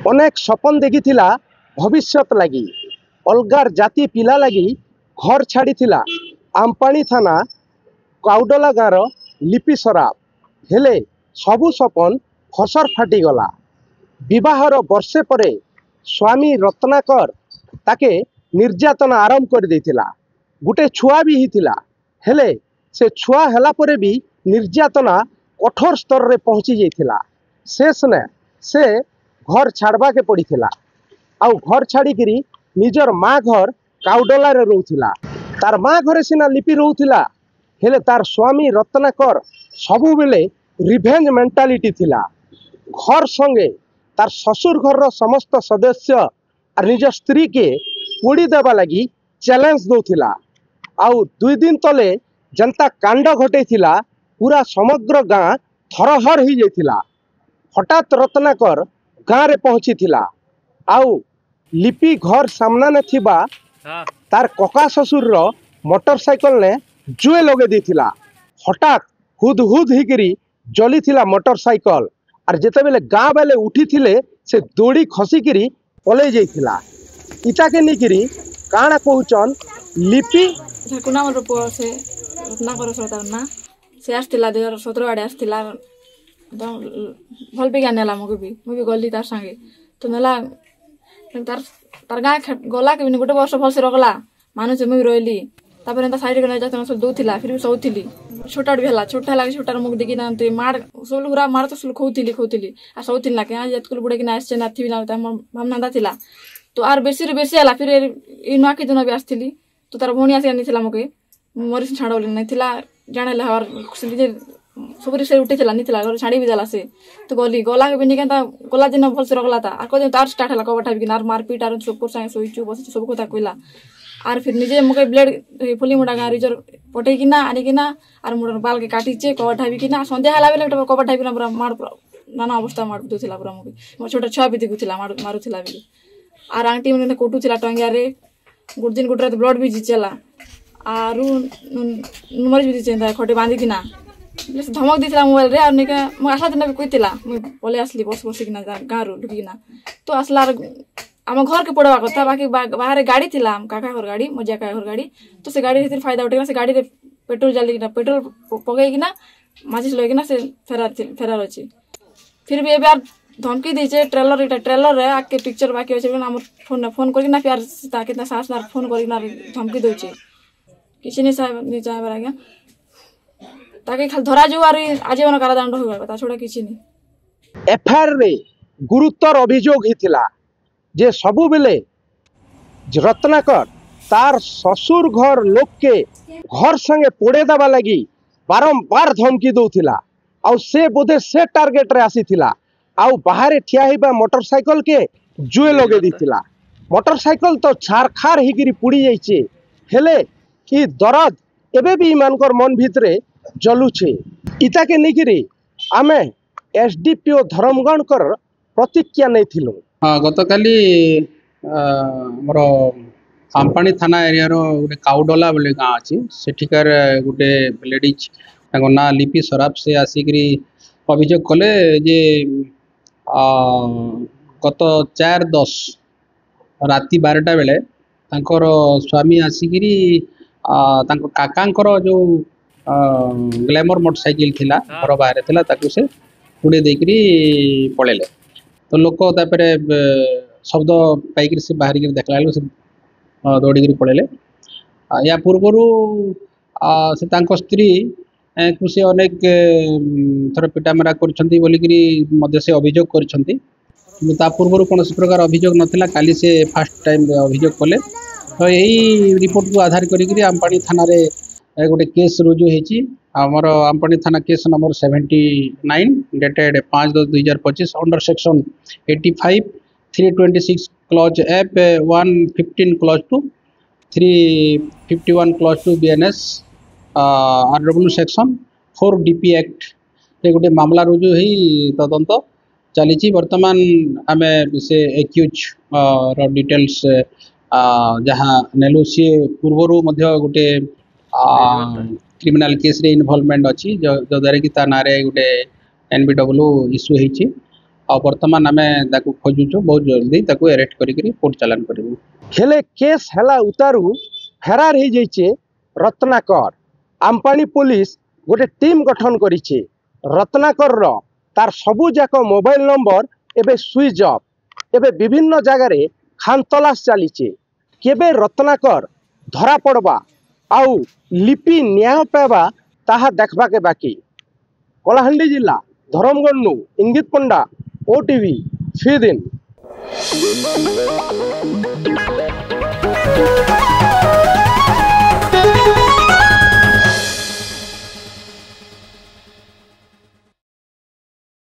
अनेक सपन देखी भविष्यत लगी अलगार जाति पिला लगी घर छाड़ी आमपाणी थाना काउडला गाँव लिपि सराफ हेले सबु सपन फसर फाटीगला। विवाहर वर्षे परे स्वामी रत्नाकर ताके निर्यातना आरंभ कर देथिला। गुटे छुआ भी हिथिला हेले से छुआ हला परे भी निर्यातना कठोर स्तर रे पहुँची जाइथिला। शेष ने से घर छाड़बा के पड़ीथिला आउ घर छाड़िकी निजर माँ घर काउडला रे रहउथिला। तार माँ घरे सिना लिपि रहउथिला हेले तार स्वामी रत्नाकर सबु बेले रिभेंज मेंटालिटी थिला। घर संगे तार ससुर घर रो समस्त सदस्य और निज स्त्री के पोड़ी देवा लगी चैलेंज दौथिला। आउ 2 दिन तले जनता कांड घटेथिला पूरा समग्र गाँ थरहर ही जाइथिला। हठात रत्नाकर गाँव रे पहुँची थिला आउ लिपि घर सामना ने थिबा तार कका ससुर रो मोटरसाइकल ने जुए लगे देथिला। हठात हुद हुद हिकरी जली थिला मोटरसाइकल और जेते बेले गाँ बेले उठी थिले से दौड़ी खसिकी पलै जाइथिला। इटा के निकरी काना कहउचन लिपि झाकुना मोर पुओ से रत्नाकर सरदार ना से आस्तिला 2017 आड़े आस्तिला भल भी ज्ञान नेला मुझे गली तार संगे तो नेला तार तार गाँ गला के गोटे वर्ष भलसे रखला मानुष मुझे रही तापर एंता साइड के जाते सब दौला फिर भी सौली छोटा भी है छोटा है छोटार मुख देखी ना मार सब लोग मार तो खोली आ सौली ना क्या जतकुल बुड़े कि आसचे ना थी भावना थिला तो आर बेसी बेसी है फिर नुआखी दिन भी आसती तो तार भौणी आसिक नहीं मुझे मरी छाड़ नहीं जाने सब से उठी नहीं छाड़ी भी देला से तो गली गला के भी गला दिन भलसे रखला था आर कद तार स्टार्ट है कबाटा भी आर मारपीट आर चोपर संगे शोचु बस सब कथा कहला आर फिर निजे मुझे ब्लेड फुली मुड़ा गाँ रिजर पटेकिना आनिकिना आर मुड़ बाल के काटिचे कबाटा भी सन्ध्या है बेले कबाटा भी पूरा मार नाना अवस्था मार दूसरा पूरा मुझे छोटा छुआ भी दिखुला मारुला भी आर आंटी मैंने कुटुला टंगिया गोटे दिन गोटे रात ब्लड भी जिचेला आर नुमर भी जिचे खटे बांधिकिना धमक दी मोबाइल रे और आसला दिन भी कहला मुझे पलि आसली बस बसिकिना गाँव रू ढुकिना तो आसला आम घर के पड़वा कथा बाकी बाहर गाड़ी थी काका घर गाड़ी मजा काका घर गाड़ी तो से गाड़ी फायदा उठेगा से गाड़ी पेट्रोल जालिकिना पेट्रोल पकईकिना माचिस लगिना से फेरार अच्छे फिर भी एबार धमकी दीचे ट्रेलर इटा ट्रेलर रे आके पिक्चर बाकी अच्छे आम फोन करना प्यार कितना सास ना फोन करना धमकी दौचे किसी नहीं नहीं चाहे आज्ञा ताकि खाली धरा जो आजीवन कारादंड होगा छोड़ा किसी नहीं। एफआईआर रे गुरुतर अभियोग हिथिला जे सबु बेले रत्नाकर तार ससुर घर लोक के घर संगे पोड़े दबा लगी बारंबार धमकी दौथिला आउ से बोधे से टार्गेट रे आसीथिला आउ बाहर ठिया हिबा मोटरसाइकल के जुए लगे दीथिला। मोटरसाइकल तो छारखार हिगिरी पुड़ी जाइछे हेले कि दर्द एबे भी इमानकर मन भितरे जलुछे। इता के निगिरी आमे एसडीपीओ धर्मगणकर प्रतिक्रिया नहीं थिलु। हाँ गत काली मोर आमपाणी थाना एरिया गोटे काउडला बोले गाँ अच्छी सेठिकार गोटे लेडीज ना लिपि सराफ से आसिक अभियोग कले जे गत 4/10 राति 12टा बेले तांकर स्वामी आसिक काकांकर जो ग्लैमर मोटरसाइकिल थिला घर बाहर थिला ताकू से उड़े देकरी पळेले तो लोक तापरे शब्द पाइक से बाहर देखला से दौड़ी पड़े या पूर्वर से स्त्री को से अनेक थर पिटामरा कर से अभियोग कर पूर्व कौन प्रकार अभियोग नाला काली से फास्ट टाइम अभियोग कले तो यही रिपोर्ट को आधार करी आमपाणी थाना रे गोटे केस रुजु होती आमर आमपाणी थाना case number 79 dated 5/10/2025 under section 85 326 clause F 115 clause 2 351 clause 2 BNS RW section 4 DP act ये गोटे मामला रुजु हो तदंत चली वर्तमान आम से एक्यूज डिटेल्स जहाँ नेलु सी पूर्वर गोटे क्रिमिनाल केस रे इन्वॉल्वमेंट अच्छी जद्वारा कि ना गोटे NBW इश्यू होती आ वर्तमान आमे ताकू खोजुछु बहुत जल्दी ताकू अरेस्ट करिकरी कोर्ट चालान करिवु। हेले केस हेला उतारू फेरार हो जाइए रत्नाकर। आम्पानी पुलिस गोटे टीम गठन करिछे। रत्नाकर तार सबू जाक मोबाइल नंबर एबे स्विच ऑफ। एबे विभिन्न जगार खानतलाश चलीचे। केबे रत्नाकर धरा पड़वा आउ लिपि न्याय पाइबा ताहा देखबा के बाकी। कलाहांडी जिला धर्मगढ़ इंगित पंडा, ओटीवी, फी दिन।